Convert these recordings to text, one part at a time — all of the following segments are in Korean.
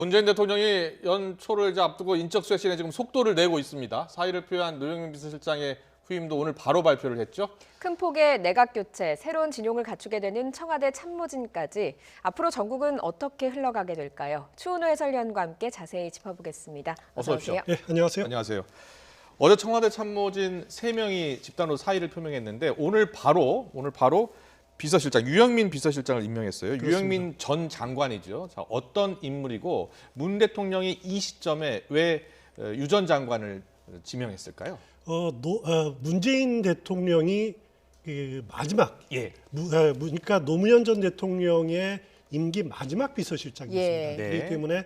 문재인 대통령이 연초를 이제 앞두고 인적 쇄신에 지금 속도를 내고 있습니다. 사의를 표한 노영민 비서실장의 후임도 오늘 바로 발표를 했죠. 큰 폭의 내각 교체, 새로운 진용을 갖추게 되는 청와대 참모진까지 앞으로 전국은 어떻게 흘러가게 될까요? 추은호 해설위원과 함께 자세히 짚어보겠습니다. 어서 오십시오. 오세요. 네, 안녕하세요. 안녕하세요. 어제 청와대 참모진 3명이 집단으로 사의를 표명했는데 오늘 바로 비서실장 유영민 비서실장을 임명했어요. 그렇습니다. 유영민 전 장관이죠. 자, 어떤 인물이고 문 대통령이 이 시점에 왜 유 전 장관을 지명했을까요? 문재인 대통령이 그 마지막, 그러니까 노무현 전 대통령의 임기 마지막 비서실장이었습니다. 예. 네. 그렇기 때문에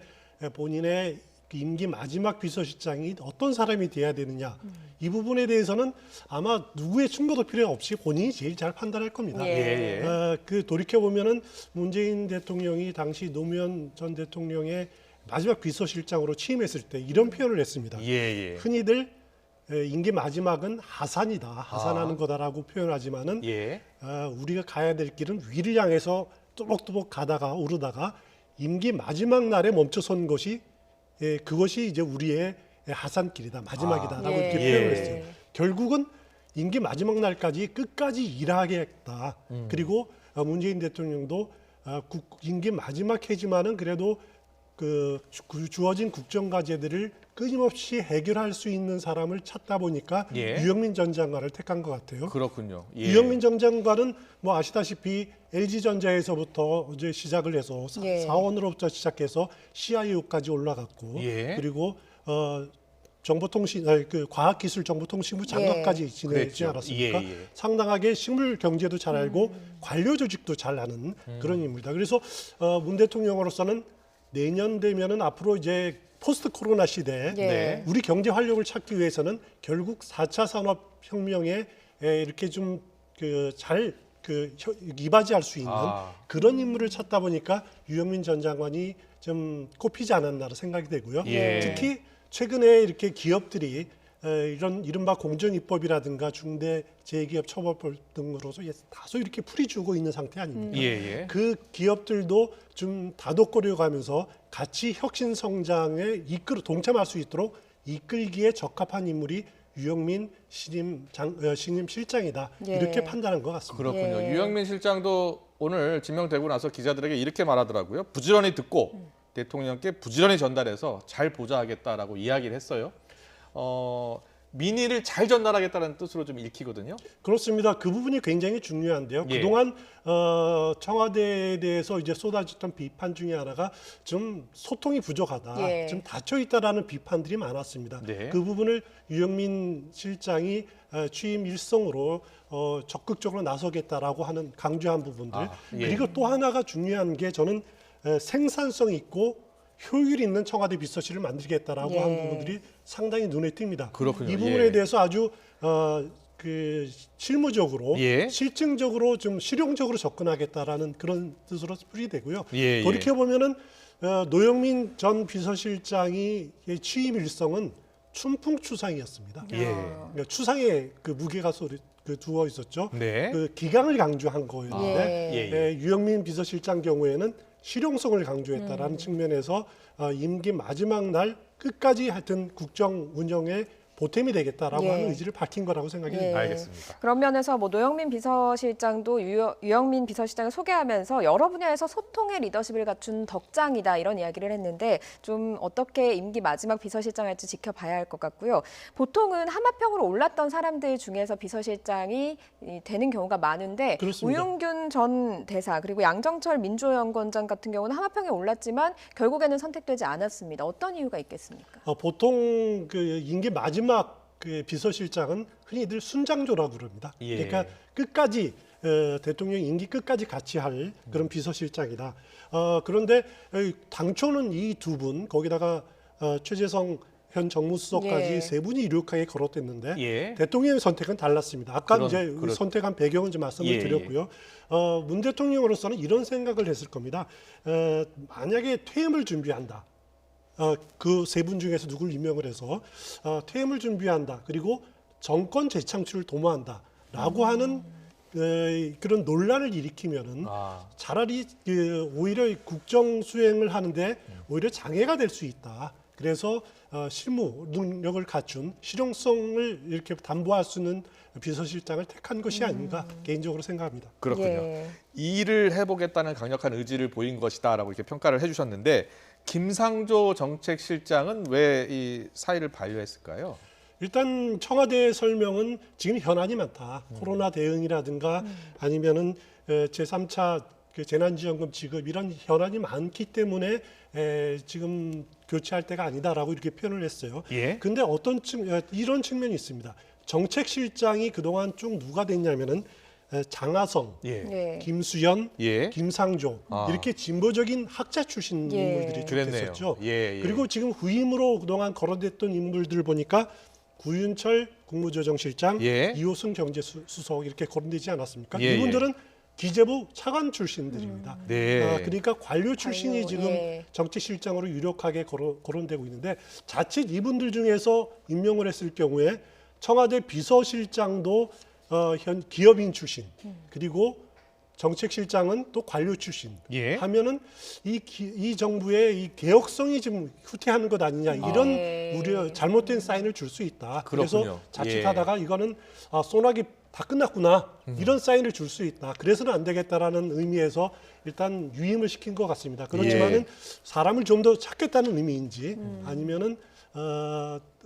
본인의 임기 마지막 비서실장이 어떤 사람이 돼야 되느냐, 이 부분에 대해서는 아마 누구의 충고도 필요 없이 본인이 제일 잘 판단할 겁니다. 예. 돌이켜 보면은 문재인 대통령이 당시 노무현 전 대통령의 마지막 비서실장으로 취임했을 때 이런 표현을 했습니다. 흔히들 임기 마지막은 하산이다, 하산하는 거다라고 표현하지만은 우리가 가야 될 길은 위를 향해서 또박또박 가다가 오르다가 임기 마지막 날에 멈춰선 것이 그것이 이제 우리의 하산길이다, 마지막이다라고 이렇게 표현을 했어요. 결국은 임기 마지막 날까지 끝까지 일하겠다. 그리고 문재인 대통령도 임기 마지막 해지만은 그래도 그 주어진 국정과제들을 끊임없이 해결할 수 있는 사람을 찾다 보니까 유영민 전 장관을 택한 것 같아요. 그렇군요. 유영민 전 장관은 뭐 아시다시피 LG전자에서부터 이제 시작을 해서 사원으로부터 시작해서 CIO까지 올라갔고 그리고 과학기술정보통신부 장관까지 지내지 않았습니까? 상당하게 식물 경제도 잘 알고 관료 조직도 잘 아는 그런 인물이다. 그래서 문 대통령으로서는 내년 되면은 앞으로 이제 포스트 코로나 시대에 우리 경제 활력을 찾기 위해서는 결국 4차 산업혁명에 이렇게 좀 이바지할 수 있는 그런 인물을 찾다 보니까 유영민 전 장관이 좀 꼽히지 않았나 생각이 되고요. 특히 최근에 이렇게 기업들이 이런 이른바 공정입법이라든가 중대재해기업처벌법 등으로서 다소 이렇게 풀이 주고 있는 상태 아닙니까? 그 기업들도 좀 다독거려가면서 같이 혁신 성장에 동참할 수 있도록 이끌기에 적합한 인물이 유영민 신임 실장이다. 이렇게 판단한 것 같습니다. 그렇군요. 유영민 실장도 오늘 지명되고 나서 기자들에게 이렇게 말하더라고요. 부지런히 듣고 대통령께 부지런히 전달해서 잘 보좌하겠다라고 이야기를 했어요. 민의를 잘 전달하겠다는 뜻으로 좀 읽히거든요. 그렇습니다. 그 부분이 굉장히 중요한데요. 그동안 청와대에 대해서 이제 쏟아졌던 비판 중에 하나가 좀 소통이 부족하다, 좀 닫혀 있다라는 비판들이 많았습니다. 그 부분을 유영민 실장이 취임 일성으로 적극적으로 나서겠다라고 하는 강조한 부분들. 그리고 또 하나가 중요한 게 저는 생산성 있고 효율 있는 청와대 비서실을 만들겠다라고 하는 부분들이 상당히 눈에 띕니다. 그렇군요. 이 부분에 대해서 아주 실무적으로, 실증적으로 좀 실용적으로 접근하겠다라는 그런 뜻으로 풀이되고요. 돌이켜 보면은 노영민 전 비서실장이 취임 일성은 춘풍추상이었습니다. 그러니까 추상에 그 무게가 두어 있었죠. 그 기강을 강조한 거였는데 유영민 비서실장 경우에는 실용성을 강조했다라는 측면에서 임기 마지막 날 끝까지 하여튼 국정 운영에 보탬이 되겠다라고 하는 의지를 밝힌 거라고 생각이 듭니다. 알겠습니다. 그런 면에서 뭐 노영민 비서실장도 유영민 비서실장을 소개하면서 여러 분야에서 소통의 리더십을 갖춘 덕장이다 이런 이야기를 했는데 좀 어떻게 임기 마지막 비서실장 할지 지켜봐야 할 것 같고요. 보통은 하마평으로 올랐던 사람들 중에서 비서실장이 되는 경우가 많은데 그렇습니다. 우용균 전 대사 그리고 양정철 민주연구원장 같은 경우는 하마평에 올랐지만 결국에는 선택되지 않았습니다. 어떤 이유가 있겠습니까? 보통 그 임기 마지막 그 비서실장은 흔히들 순장조라고 그럽니다. 그러니까 끝까지 대통령 임기 끝까지 같이 할 그런 비서실장이다. 그런데 당초는 이 두 분 거기다가 최재성 현 정무수석까지 세 분이 이룩하게 거론됐는데 대통령의 선택은 달랐습니다. 아까 선택한 배경은 좀 말씀을 드렸고요. 문 대통령으로서는 이런 생각을 했을 겁니다. 만약에 퇴임을 준비한다. 그 세 분 중에서 누굴 임명을 해서 퇴임을 준비한다. 그리고 정권 재창출을 도모한다라고 하는 그런 논란을 일으키면은 차라리 오히려 국정 수행을 하는데 오히려 장애가 될 수 있다. 그래서 실무 능력을 갖춘 실용성을 이렇게 담보할 수 있는 비서실장을 택한 것이 아닌가 개인적으로 생각합니다. 그렇군요. 예. 일을 해보겠다는 강력한 의지를 보인 것이다라고 이렇게 평가를 해주셨는데 김상조 정책실장은 왜 이 사의를 반려했을까요? 일단 청와대 설명은 지금 현안이 많다. 코로나 대응이라든가 아니면은 제3차 그 재난지원금 지급 이런 현안이 많기 때문에 지금 교체할 때가 아니다라고 이렇게 표현을 했어요. 예. 근데 이런 측면이 있습니다. 정책실장이 그동안 쭉 누가 됐냐면은 장하성, 예. 예. 김수현, 예. 김상조 이렇게 진보적인 학자 출신 예. 인물들이 쭉 그랬네요. 됐었죠. 예, 예. 그리고 지금 후임으로 그동안 거론됐던 인물들 보니까 구윤철 국무조정실장, 예. 이호승 경제수석 이렇게 거론되지 않았습니까? 예, 이분들은 기재부 차관 출신들입니다. 네. 그러니까 관료 출신이 관료, 지금 예. 정책실장으로 유력하게 거론되고 있는데 자칫 이분들 중에서 임명을 했을 경우에 청와대 비서실장도 현 기업인 출신 그리고 정책실장은 또 관료 출신 예. 하면은 이 정부의 이 개혁성이 좀 후퇴하는 것 아니냐 이런 우려 잘못된 사인을 줄 수 있다. 그렇군요. 그래서 자칫하다가 이거는 소나기 다 끝났구나 이런 사인을 줄 수 있다. 그래서는 안 되겠다라는 의미에서 일단 유임을 시킨 것 같습니다. 그렇지만은 예. 사람을 좀 더 찾겠다는 의미인지 아니면은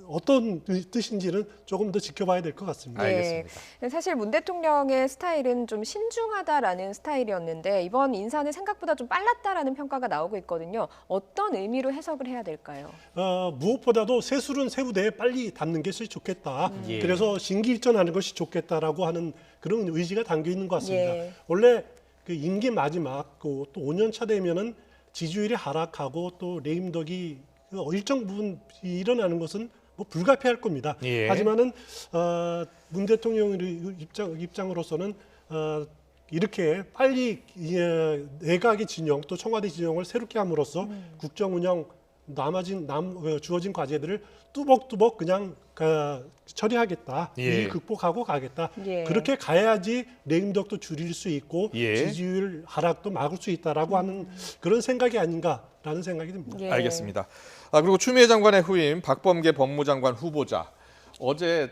어떤 뜻인지는 조금 더 지켜봐야 될 것 같습니다. 알겠습니다. 네. 사실 문 대통령의 스타일은 좀 신중하다라는 스타일이었는데 이번 인사는 생각보다 좀 빨랐다라는 평가가 나오고 있거든요. 어떤 의미로 해석을 해야 될까요? 무엇보다도 세술은 세부대에 빨리 담는 것이 좋겠다. 예. 그래서 신기일전하는 것이 좋겠다라고 하는 그런 의지가 담겨 있는 것 같습니다. 예. 원래 그 임기 마지막 또 5년 차 되면은 지지율이 하락하고 또 레임덕이 일정 부분 일어나는 것은 뭐 불가피할 겁니다. 예. 하지만은 문 대통령의 입장으로서는 이렇게 빨리 내각의 진영 또 청와대 진영을 새롭게 함으로써 국정 운영 주어진 과제들을 뚜벅뚜벅 그냥 처리하겠다. 예. 일 극복하고 가겠다. 예. 그렇게 가야지 레임덕도 줄일 수 있고 예. 지지율 하락도 막을 수 있다라고 하는 그런 생각이 아닌가라는 생각이 듭니다. 예. 알겠습니다. 그리고 추미애 장관의 후임 박범계 법무장관 후보자 어제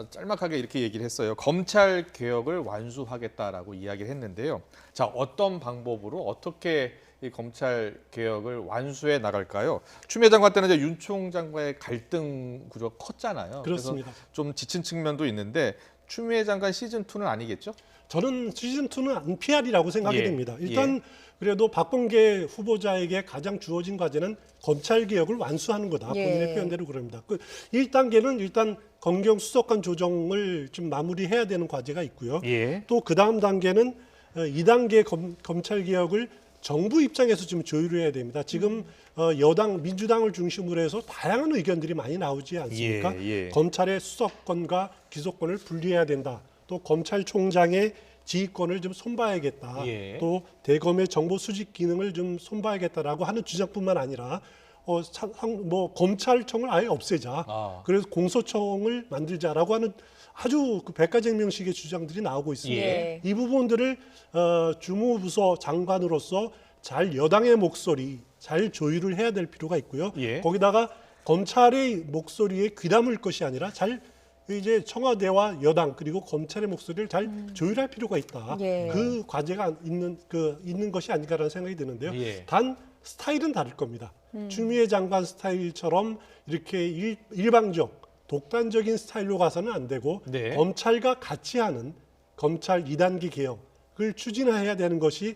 짤막하게 이렇게 얘기를 했어요. 검찰 개혁을 완수하겠다라고 이야기를 했는데요. 자, 어떤 방법으로 어떻게 이 검찰 개혁을 완수해 나갈까요? 추미애 장관 때는 이제 윤 총장과의 갈등 구조가 컸잖아요. 그렇습니다. 그래서 좀 지친 측면도 있는데 추미애 장관 시즌 2는 아니겠죠? 저는 시즌 2는 안 PR이라고 생각이 예. 됩니다. 일단 그래도 박범계 후보자에게 가장 주어진 과제는 검찰 개혁을 완수하는 거다. 예. 본인의 표현대로 그럽니다. 1단계는 일단 검경 수석관 조정을 좀 마무리해야 되는 과제가 있고요. 예. 또 그 다음 단계는 2단계 검찰 개혁을 정부 입장에서 좀 조율해야 됩니다. 지금 여당 민주당을 중심으로 해서 다양한 의견들이 많이 나오지 않습니까? 예. 검찰의 수사권과 기소권을 분리해야 된다. 또 검찰총장의 지휘권을 좀 손봐야겠다. 예. 또 대검의 정보 수집 기능을 좀 손봐야겠다라고 하는 주장뿐만 아니라 검찰청을 아예 없애자. 그래서 공소청을 만들자라고 하는 아주 그 백가쟁명식의 주장들이 나오고 있습니다. 예. 이 부분들을 주무부서 장관으로서 잘 여당의 목소리 잘 조율을 해야 될 필요가 있고요. 예. 거기다가 검찰의 목소리에 귀담을 것이 아니라 잘 이제 청와대와 여당 그리고 검찰의 목소리를 잘 조율할 필요가 있다. 예. 그 과제가 있는 것이 아닌가라는 생각이 드는데요. 예. 단 스타일은 다를 겁니다. 추미애 장관 스타일처럼 이렇게 일방적 독단적인 스타일로 가서는 안 되고 네. 검찰과 같이 하는 검찰 2단계 개혁을 추진해야 되는 것이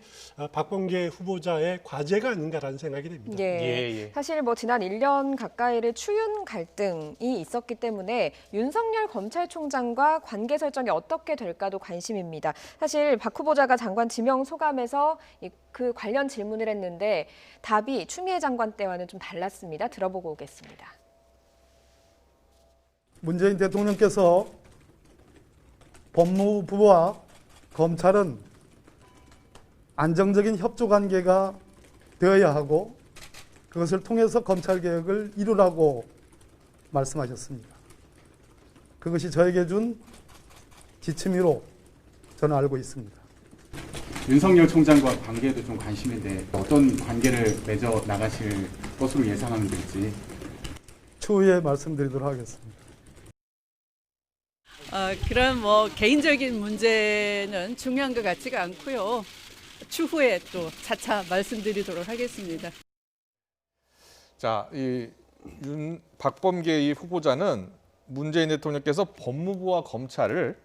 박범계 후보자의 과제가 아닌가라는 생각이 됩니다. 예. 사실 뭐 지난 1년 가까이를 추윤 갈등이 있었기 때문에 윤석열 검찰총장과 관계 설정이 어떻게 될까도 관심입니다. 사실 박 후보자가 장관 지명 소감에서 그 관련 질문을 했는데 답이 추미애 장관 때와는 좀 달랐습니다. 들어보고 오겠습니다. 문재인 대통령께서 법무부와 검찰은 안정적인 협조 관계가 되어야 하고 그것을 통해서 검찰 개혁을 이루라고 말씀하셨습니다. 그것이 저에게 준 지침이로 저는 알고 있습니다. 윤석열 총장과 관계도 좀 관심인데 어떤 관계를 맺어 나가실 것으로 예상하면 될지. 추후에 말씀드리도록 하겠습니다. 그런 개인적인 문제는 중요한 것 같지가 않고요. 추후에 또 차차 말씀드리도록 하겠습니다. 자, 이 박범계 이 후보자는 문재인 대통령께서 법무부와 검찰을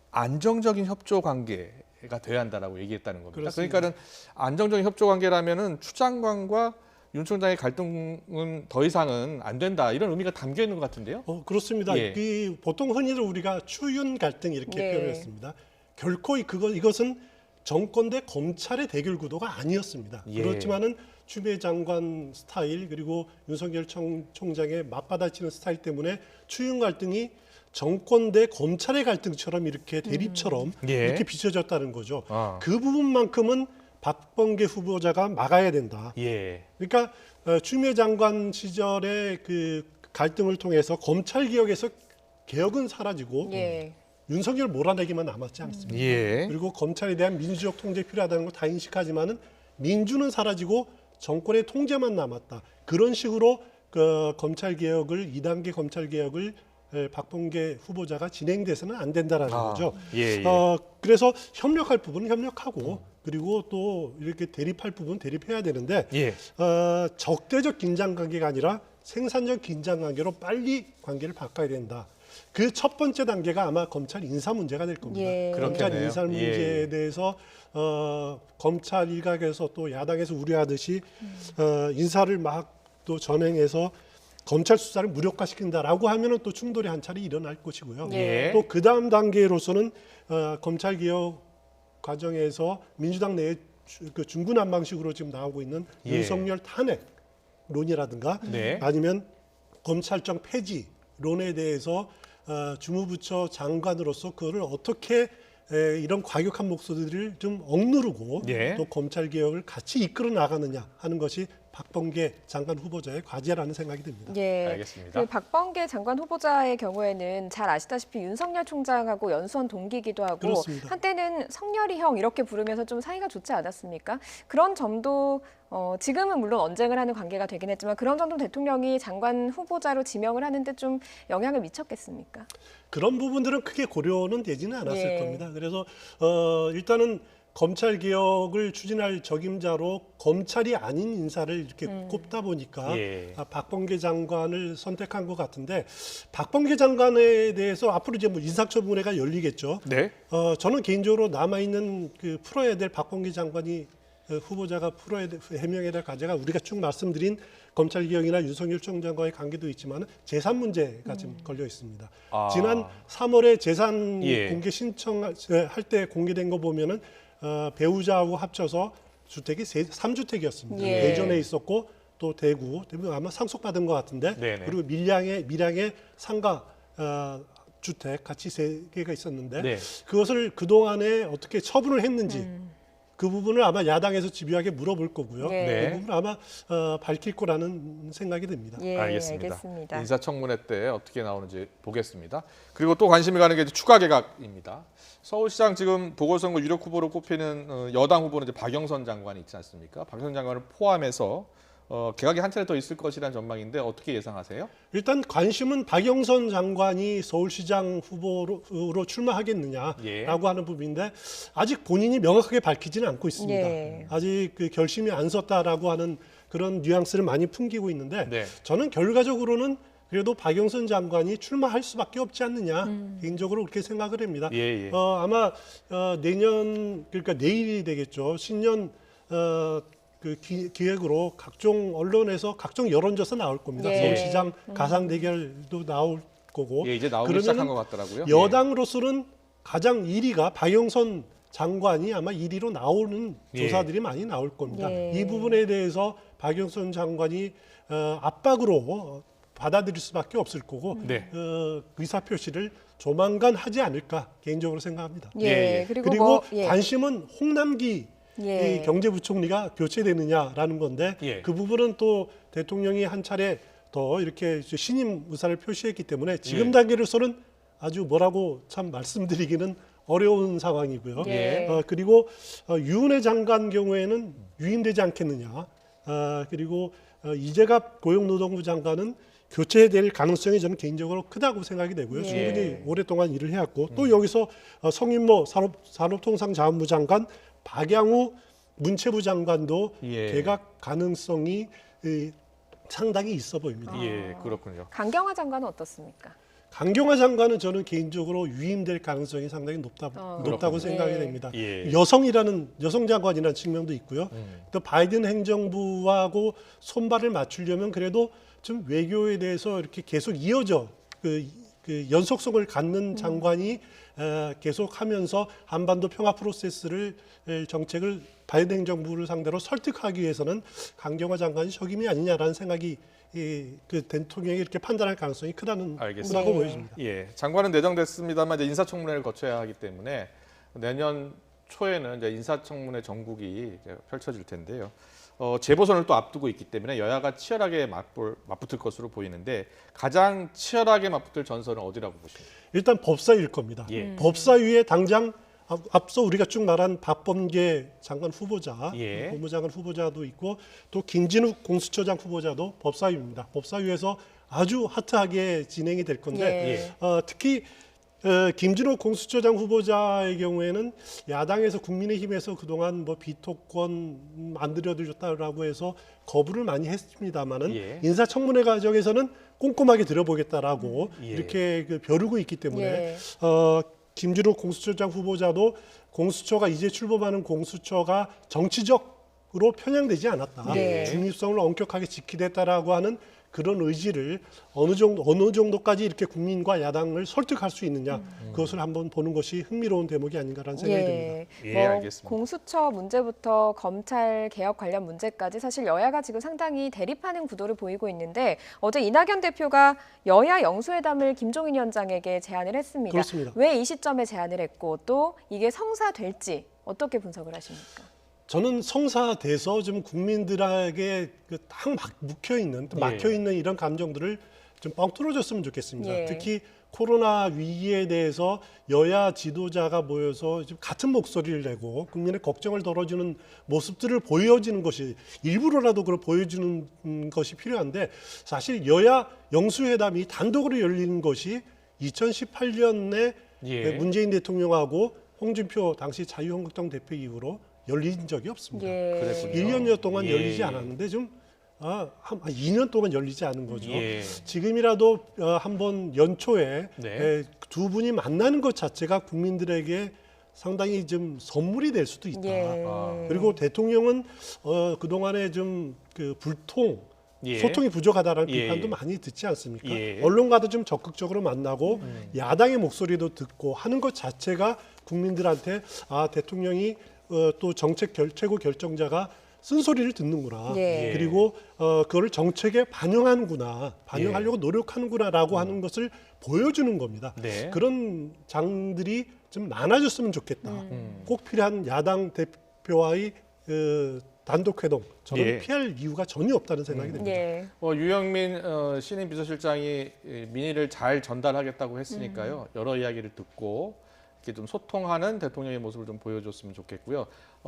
안정적인 협조 관계가 돼야 한다라고 얘기했다는 겁니다. 그렇습니다. 그러니까는 안정적인 협조 관계라면은 추 장관과 윤 총장의 갈등은 더 이상은 안 된다 이런 의미가 담겨 있는 것 같은데요. 그렇습니다. 예. 보통 흔히들 우리가 추윤 갈등 이렇게 네. 표현했습니다. 결코 이것은 정권 대 검찰의 대결 구도가 아니었습니다. 예. 그렇지만은 추미애 장관 스타일 그리고 윤석열 총장의 맞받아치는 스타일 때문에 추윤 갈등이 정권 대 검찰의 갈등처럼 이렇게 대립처럼 예. 이렇게 비춰졌다는 거죠. 그 부분만큼은 박범계 후보자가 막아야 된다. 예. 그러니까 추미애 장관 시절의 그 갈등을 통해서 검찰 개혁에서 개혁은 사라지고 예. 윤석열 몰아내기만 남았지 않습니까? 예. 그리고 검찰에 대한 민주적 통제 필요하다는 거 다 인식하지만은 민주는 사라지고 정권의 통제만 남았다. 그런 식으로 그 검찰 개혁을 2단계 검찰 개혁을 박범계 후보자가 진행돼서는 안 된다라는 거죠. 예. 그래서 협력할 부분은 협력하고 그리고 또 이렇게 대립할 부분은 대립해야 되는데 예. 적대적 긴장 관계가 아니라 생산적 긴장 관계로 빨리 관계를 바꿔야 된다. 그 첫 번째 단계가 아마 검찰 인사 문제가 될 겁니다. 예. 검찰 그렇겠네요. 인사 문제에 예. 대해서 검찰 일각에서 또 야당에서 우려하듯이 인사를 막 또 전행해서 검찰 수사를 무력화시킨다라고 하면은 또 충돌이 한 차례 일어날 것이고요. 예. 또 그 다음 단계로서는 검찰 개혁 과정에서 민주당 내에 그 중구난방식으로 지금 나오고 있는 예. 윤석열 탄핵론이라든가 네. 아니면 검찰청 폐지론에 대해서 주무부처 장관으로서 그거를 어떻게 이런 과격한 목소리들을 좀 억누르고 예. 또 검찰 개혁을 같이 이끌어 나가느냐 하는 것이 박범계 장관 후보자의 과제라는 생각이 듭니다. 예. 알겠습니다. 그 박범계 장관 후보자의 경우에는 잘 아시다시피 윤석열 총장하고 연수원 동기이기도 하고 그렇습니다. 한때는 성렬이 형 이렇게 부르면서 좀 사이가 좋지 않았습니까? 그런 점도 지금은 물론 언쟁을 하는 관계가 되긴 했지만 그런 점도 대통령이 장관 후보자로 지명을 하는데 좀 영향을 미쳤겠습니까? 그런 부분들은 크게 고려는 되지는 않았을 예. 겁니다. 그래서 일단은 검찰 개혁을 추진할 적임자로 검찰이 아닌 인사를 이렇게 꼽다 보니까 예. 박범계 장관을 선택한 것 같은데 박범계 장관에 대해서 앞으로 이제 뭐 인사청문회가 열리겠죠. 네. 저는 개인적으로 남아 있는 그 풀어야 될 박범계 장관이 후보자가 해명해야 될 과제가 우리가 쭉 말씀드린 검찰 개혁이나 윤석열 총장과의 관계도 있지만 재산 문제가 지금 걸려 있습니다. 지난 3월에 재산 예. 공개 신청할 때 공개된 거 보면은 배우자하고 합쳐서 주택이 3주택이었습니다. 예. 대전에 있었고 또 대구 아마 상속받은 것 같은데 네네. 그리고 밀양의 상가 주택 같이 3개가 있었는데 네. 그것을 그동안에 어떻게 처분을 했는지 그 부분을 아마 야당에서 집요하게 물어볼 거고요. 네. 그 부분을 아마 밝힐 거라는 생각이 듭니다. 예, 알겠습니다. 알겠습니다. 인사청문회 때 어떻게 나오는지 보겠습니다. 그리고 또 관심이 가는 게 이제 추가 개각입니다. 서울시장 지금 보궐선거 유력 후보로 꼽히는 여당 후보는 이제 박영선 장관이 있지 않습니까? 박영선 장관을 포함해서 개각이 한 차례 더 있을 것이라는 전망인데 어떻게 예상하세요? 일단 관심은 박영선 장관이 서울시장 후보로 출마하겠느냐라고 예. 하는 부분인데 아직 본인이 명확하게 밝히지는 않고 있습니다. 예. 아직 그 결심이 안 섰다라고 하는 그런 뉘앙스를 많이 풍기고 있는데 네. 저는 결과적으로는 그래도 박영선 장관이 출마할 수밖에 없지 않느냐 개인적으로 그렇게 생각을 합니다. 예, 예. 아마 내년 그러니까 내일이 되겠죠. 신년 그 기획으로 각종 언론에서 각종 여론조사 나올 겁니다. 예. 서울시장 가상 대결도 나올 거고. 예, 이제 나오기 그러면은 시작한 것 같더라고요. 여당으로서는 가장 1위가 박영선 장관이 아마 1위로 나오는 예. 조사들이 많이 나올 겁니다. 예. 이 부분에 대해서 박영선 장관이 압박으로 받아들일 수밖에 없을 거고 네. 의사 표시를 조만간 하지 않을까 개인적으로 생각합니다. 예, 예, 예. 그리고, 그리고 예. 관심은 홍남기 예. 이 경제부총리가 교체되느냐라는 건데 예. 그 부분은 또 대통령이 한 차례 더 이렇게 신임 의사를 표시했기 때문에 지금 예. 단계로서는 아주 뭐라고 참 말씀드리기는 어려운 상황이고요. 예. 그리고 유은혜 장관 경우에는 유임되지 않겠느냐. 그리고 이재갑 고용노동부 장관은 교체될 가능성이 저는 개인적으로 크다고 생각이 되고요. 예. 충분히 오랫동안 일을 해왔고 또 여기서 성인모 산업통상자원부 장관, 박양우 문체부 장관도 예. 개각 가능성이 상당히 있어 보입니다. 예, 그렇군요. 강경화 장관은 어떻습니까? 강경화 장관은 저는 개인적으로 유임될 가능성이 상당히 높다고 그렇군요. 생각이 예. 됩니다. 예. 여성 장관이라는 측면도 있고요. 또 바이든 행정부하고 손발을 맞추려면 그래도 좀 외교에 대해서 이렇게 계속 이어져 그 연속성을 갖는 장관이 계속하면서 한반도 평화 프로세스를 정책을 바이든 행정부를 상대로 설득하기 위해서는 강경화 장관이 적임이 아니냐라는 생각이 그 대통령이 이렇게 판단할 가능성이 크다고 알겠습니다. 보여집니다. 예, 장관은 내정됐습니다만 이제 인사청문회를 거쳐야 하기 때문에 내년 초에는 이제 인사청문회 전국이 이제 펼쳐질 텐데요. 재보선을 또 앞두고 있기 때문에 여야가 치열하게 맞붙을 것으로 보이는데 가장 치열하게 맞붙을 전선은 어디라고 보십니까? 일단 법사위일 겁니다. 예. 법사위에 당장 앞서 우리가 쭉 말한 박범계 장관 후보자, 예. 법무장관 후보자도 있고 또 김진욱 공수처장 후보자도 법사위입니다. 법사위에서 아주 핫하게 진행이 될 건데 특히 김진욱 공수처장 후보자의 경우에는 야당에서 국민의힘에서 그동안 뭐 비토권 만들어드렸다라고 해서 거부를 많이 했습니다만은 예. 인사청문회 과정에서는 꼼꼼하게 들어보겠다라고 예. 이렇게 벼르고 있기 때문에 예. 김진욱 공수처장 후보자도 공수처가 이제 출범하는 공수처가 정치적으로 편향되지 않았다. 네. 중립성을 엄격하게 지키겠다라고 하는 그런 의지를 어느 정도까지 이렇게 국민과 야당을 설득할 수 있느냐 그것을 한번 보는 것이 흥미로운 대목이 아닌가라는 생각이 듭니다. 예, 알겠습니다. 공수처 문제부터 검찰 개혁 관련 문제까지 사실 여야가 지금 상당히 대립하는 구도를 보이고 있는데 어제 이낙연 대표가 여야 영수회담을 김종인 위원장에게 제안을 했습니다. 그렇습니다. 왜 이 시점에 제안을 했고 또 이게 성사될지 어떻게 분석을 하십니까? 저는 성사돼서 좀 국민들에게 딱 묵혀 있는, 막혀 있는 이런 감정들을 좀 뻥 뚫어줬으면 좋겠습니다. 예. 특히 코로나 위기에 대해서 여야 지도자가 모여서 좀 같은 목소리를 내고 국민의 걱정을 덜어주는 모습들을 보여주는 것이 일부러라도 그걸 보여주는 것이 필요한데 사실 여야 영수회담이 단독으로 열리는 것이 2018년에 예. 문재인 대통령하고 홍준표 당시 자유한국당 대표 이후로 열린 적이 없습니다. 예. 그랬군요. 1년여 동안 예. 열리지 않았는데 좀 한 2년 동안 열리지 않은 거죠. 예. 지금이라도 한번 연초에 네. 두 분이 만나는 것 자체가 국민들에게 상당히 좀 선물이 될 수도 있다. 예. 그리고 대통령은 그동안에 좀 그 불통 예. 소통이 부족하다라는 예. 비판도 많이 듣지 않습니까? 예. 언론과도 좀 적극적으로 만나고 야당의 목소리도 듣고 하는 것 자체가 국민들한테 대통령이 또 정책 최고 결정자가 쓴소리를 듣는구나. 예. 그리고 그거를 정책에 반영하려고 노력하는구나라고 하는 것을 보여주는 겁니다. 네. 그런 장들이 좀 많아졌으면 좋겠다. 꼭 필요한 야당 대표와의 단독 회동 저는 예. 피할 이유가 전혀 없다는 생각이 듭니다. 예. 유영민 신임 비서실장이 민의를 잘 전달하겠다고 했으니까요. 여러 이야기를 듣고 이렇게 좀 소통하는 대통령의 모습을 좀 보여줬으면 좋겠고요.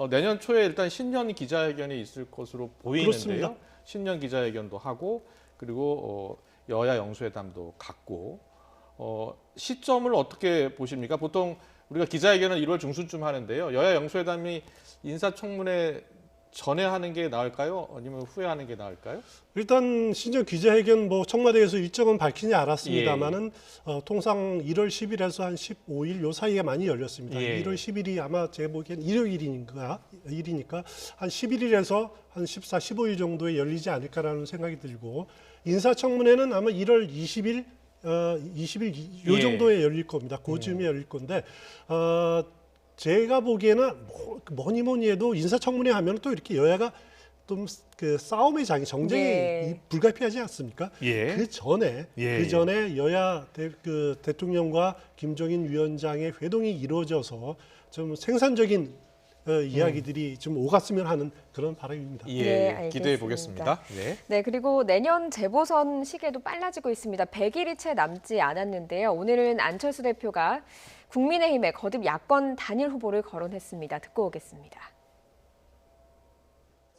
내년 초에 일단 신년 기자회견이 있을 것으로 보이는데요. 그렇습니다. 신년 기자회견도 하고 그리고 여야 영수회담도 갖고 시점을 어떻게 보십니까? 보통 우리가 기자회견은 1월 중순쯤 하는데요. 여야 영수회담이 인사청문회 전에 하는 게 나을까요? 아니면 후에 하는 게 나을까요? 일단 신년 기자회견 청와대에서 일정은 밝히지 않았습니다만은 통상 1월 10일에서 한 15일 요 사이에 많이 열렸습니다. 예. 1월 10일이 아마 제가 보기엔 일요일이니까 한 11일에서 한 14, 15일 정도에 열리지 않을까라는 생각이 들고 인사청문회는 아마 1월 20일, 20일 요 예. 정도에 열릴 겁니다. 그쯤에 열릴 건데 제가 보기에는 뭐니 해도 인사청문회 하면 또 이렇게 여야가 좀 그 싸움의 장이 정쟁이 예. 불가피하지 않습니까? 예. 그 전에 여야 대통령과 김종인 위원장의 회동이 이루어져서 좀 생산적인 이야기들이 좀 오갔으면 하는 그런 바람입니다. 네, 알겠습니다. 기대해 보겠습니다. 네. 네, 그리고 내년 재보선 시기도 빨라지고 있습니다. 100일이 채 남지 않았는데요. 오늘은 안철수 대표가 국민의힘에 거듭 야권 단일 후보를 거론했습니다. 듣고 오겠습니다.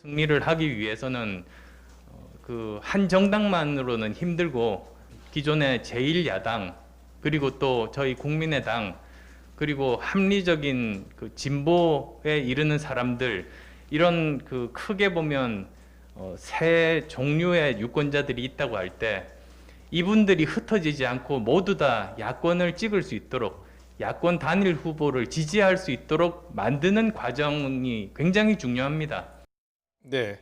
승리를 하기 위해서는 그 한 정당만으로는 힘들고 기존의 제1야당 그리고 또 저희 국민의당 그리고 합리적인 그 진보에 이르는 사람들 이런 그 크게 보면 세 종류의 유권자들이 있다고 할 때 이분들이 흩어지지 않고 모두 다 야권을 찍을 수 있도록 야권 단일 후보를 지지할 수 있도록 만드는 과정이 굉장히 중요합니다. 네.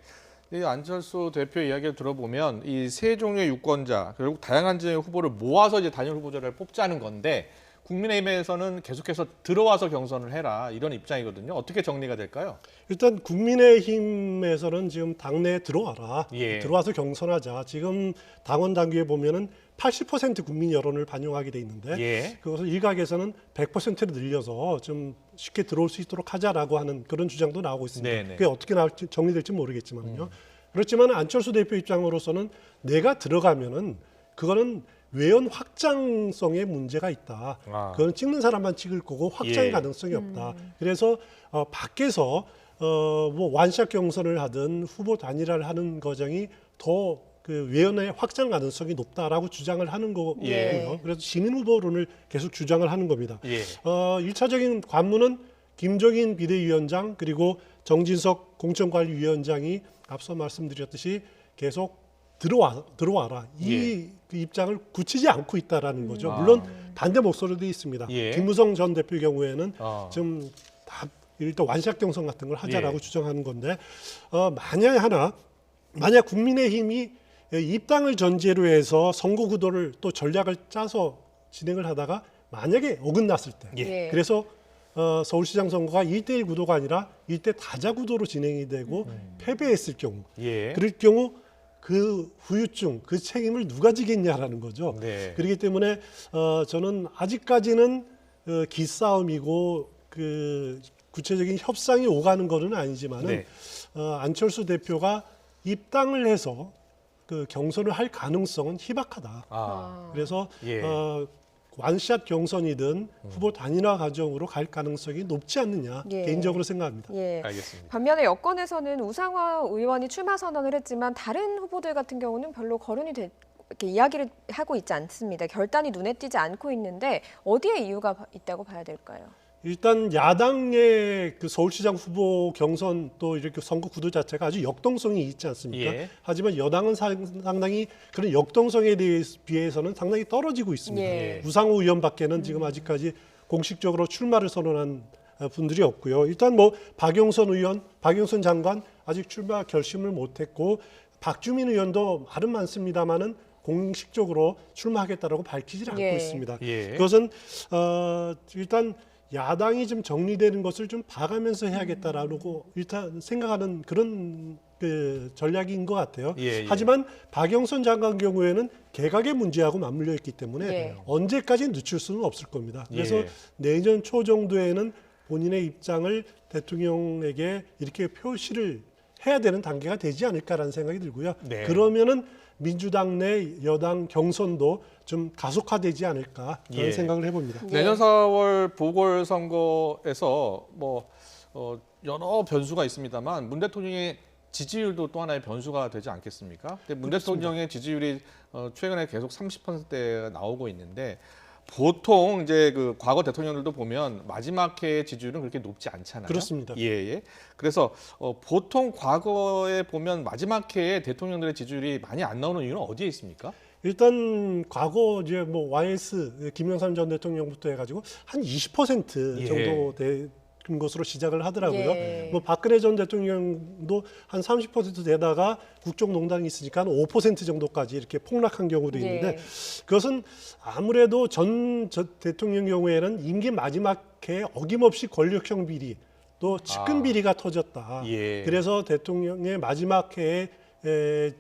이 안철수 대표 이야기를 들어보면 이 세 종류의 유권자 결국 다양한 지역의 후보를 모아서 이제 단일 후보자를 뽑자는 건데 국민의힘에서는 계속해서 들어와서 경선을 해라 이런 입장이거든요. 어떻게 정리가 될까요? 일단 국민의힘에서는 지금 당내에 들어와라. 예. 들어와서 경선하자. 지금 당원 당규에 보면은 80% 국민 여론을 반영하게 돼 있는데 예. 그것을 일각에서는 100%로 늘려서 좀 쉽게 들어올 수 있도록 하자라고 하는 그런 주장도 나오고 있습니다. 네네. 그게 어떻게 나올지 정리될지 모르겠지만요. 그렇지만 안철수 대표 입장으로서는 내가 들어가면은 그거는 외연 확장성에 문제가 있다. 아. 그건 찍는 사람만 찍을 거고 확장의 예. 가능성이 없다. 그래서 밖에서 뭐 완샷 경선을 하든 후보 단일화를 하는 과정이 더 그 외연의 확장 가능성이 높다라고 주장을 하는 거고요. 예. 그래서 시민 후보론을 계속 주장을 하는 겁니다. 예. 1차적인 관문은 김종인 비대위원장 그리고 정진석 공천관리위원장이 앞서 말씀드렸듯이 계속 들어와라. 이 그 입장을 굳히지 않고 있다라는 거죠. 물론 반대 목소리도 있습니다. 예. 김무성 전 대표 경우에는 아. 좀 다 일단 완샷 경선 같은 걸 하자라고 예. 주장하는 건데 만약 국민의힘이 입당을 전제로 해서 선거 구도를 또 전략을 짜서 진행을 하다가 만약에 어긋났을 때 예. 그래서 서울시장 선거가 1대1 구도가 아니라 1대 다자 구도로 진행이 되고 패배했을 경우 예. 그럴 경우 그 후유증, 그 책임을 누가 지겠냐라는 거죠. 네. 그렇기 때문에 저는 아직까지는 기싸움이고 그 구체적인 협상이 오가는 거는 아니지만은 네. 안철수 대표가 입당을 해서 그 경선을 할 가능성은 희박하다. 아. 그래서 예. 완샷 경선이든 후보 단일화 과정으로 갈 가능성이 높지 않느냐 예. 개인적으로 생각합니다. 예. 알겠습니다. 반면에 여권에서는 우상화 의원이 출마 선언을 했지만 다른 후보들 같은 경우는 별로 거론이 이렇게 이야기를 하고 있지 않습니다. 결단이 눈에 띄지 않고 있는데 어디에 이유가 있다고 봐야 될까요? 일단 야당의 그 서울시장 후보 경선 또 이렇게 선거 구도 자체가 아주 역동성이 있지 않습니까? 예. 하지만 여당은 상당히 그런 역동성에 비해서는 상당히 떨어지고 있습니다. 예. 우상호 의원밖에는 지금 아직까지 공식적으로 출마를 선언한 분들이 없고요. 일단 뭐 박영선 의원, 박영선 장관 아직 출마 결심을 못했고 박주민 의원도 말은 많습니다만은 공식적으로 출마하겠다라고 밝히질 않고 예. 있습니다. 예. 그것은 일단 야당이 좀 정리되는 것을 좀 봐가면서 해야겠다라고 일단 생각하는 그런 그 전략인 것 같아요. 예, 예. 하지만 박영선 장관 경우에는 개각의 문제하고 맞물려 있기 때문에 예. 언제까지 늦출 수는 없을 겁니다. 그래서 예. 내년 초 정도에는 본인의 입장을 대통령에게 이렇게 표시를 해야 되는 단계가 되지 않을까라는 생각이 들고요. 네. 그러면은 민주당 내 여당 경선도 좀 가속화되지 않을까 그런 예. 생각을 해봅니다. 내년 4월 보궐선거에서 뭐 여러 변수가 있습니다만 문 대통령의 지지율도 또 하나의 변수가 되지 않겠습니까? 근데 문 대통령의 지지율이 최근에 계속 30%대가 나오고 있는데 보통 이제 그 과거 대통령들도 보면 마지막 해의 지지율은 그렇게 높지 않잖아요. 그렇습니다. 예, 예. 그래서 보통 과거에 보면 마지막 해에 대통령들의 지지율이 많이 안 나오는 이유는 어디에 있습니까? 일단 과거 이제 뭐 YS 김영삼 전 대통령부터 해가지고 한 20% 예. 정도 된 것으로 시작을 하더라고요. 예. 뭐 박근혜 전 대통령도 한 30% 되다가 국정농단이 있으니까 한 5% 정도까지 이렇게 폭락한 경우도 있는데 예. 그것은 아무래도 전 대통령 경우에는 임기 마지막 해에 어김없이 권력형 비리 또 측근 비리가 터졌다. 예. 그래서 대통령의 마지막 해에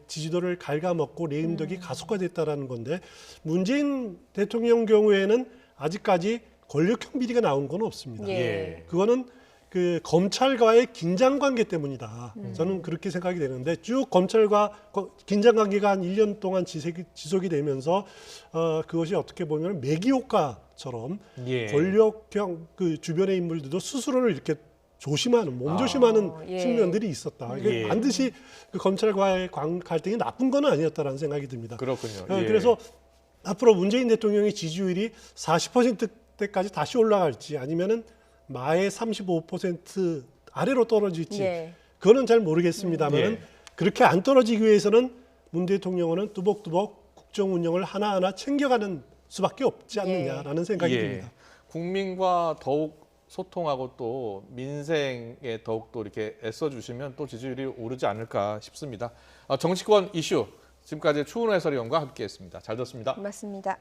지지도를 갉아먹고 레임덕이 가속화됐다라는 건데 문재인 대통령 경우에는 아직까지 권력형 비리가 나온 건 없습니다. 예. 그거는 그 검찰과의 긴장 관계 때문이다. 저는 그렇게 생각이 되는데 쭉 검찰과 긴장 관계가 한 1년 동안 지속이 되면서 그것이 어떻게 보면 매기 효과처럼 예. 권력형 그 주변의 인물들도 스스로를 이렇게 조심하는 몸조심하는 예. 측면들이 있었다. 이게 예. 반드시 그 검찰과의 갈등이 나쁜 건 아니었다라는 생각이 듭니다. 그렇군요. 예. 그래서 앞으로 문재인 대통령의 지지율이 40%대까지 다시 올라갈지 아니면은 마의 35% 아래로 떨어질지 예. 그거는 잘 모르겠습니다만 예. 그렇게 안 떨어지기 위해서는 문 대통령은 뚜벅뚜벅 국정 운영을 하나하나 챙겨가는 수밖에 없지 않느냐라는 생각이 듭니다. 국민과 더욱 소통하고 또 민생에 더욱 또 이렇게 애써주시면 또 지지율이 오르지 않을까 싶습니다. 정치권 이슈 지금까지 추은호 해설위원과 함께했습니다. 잘 들었습니다. 고맙습니다.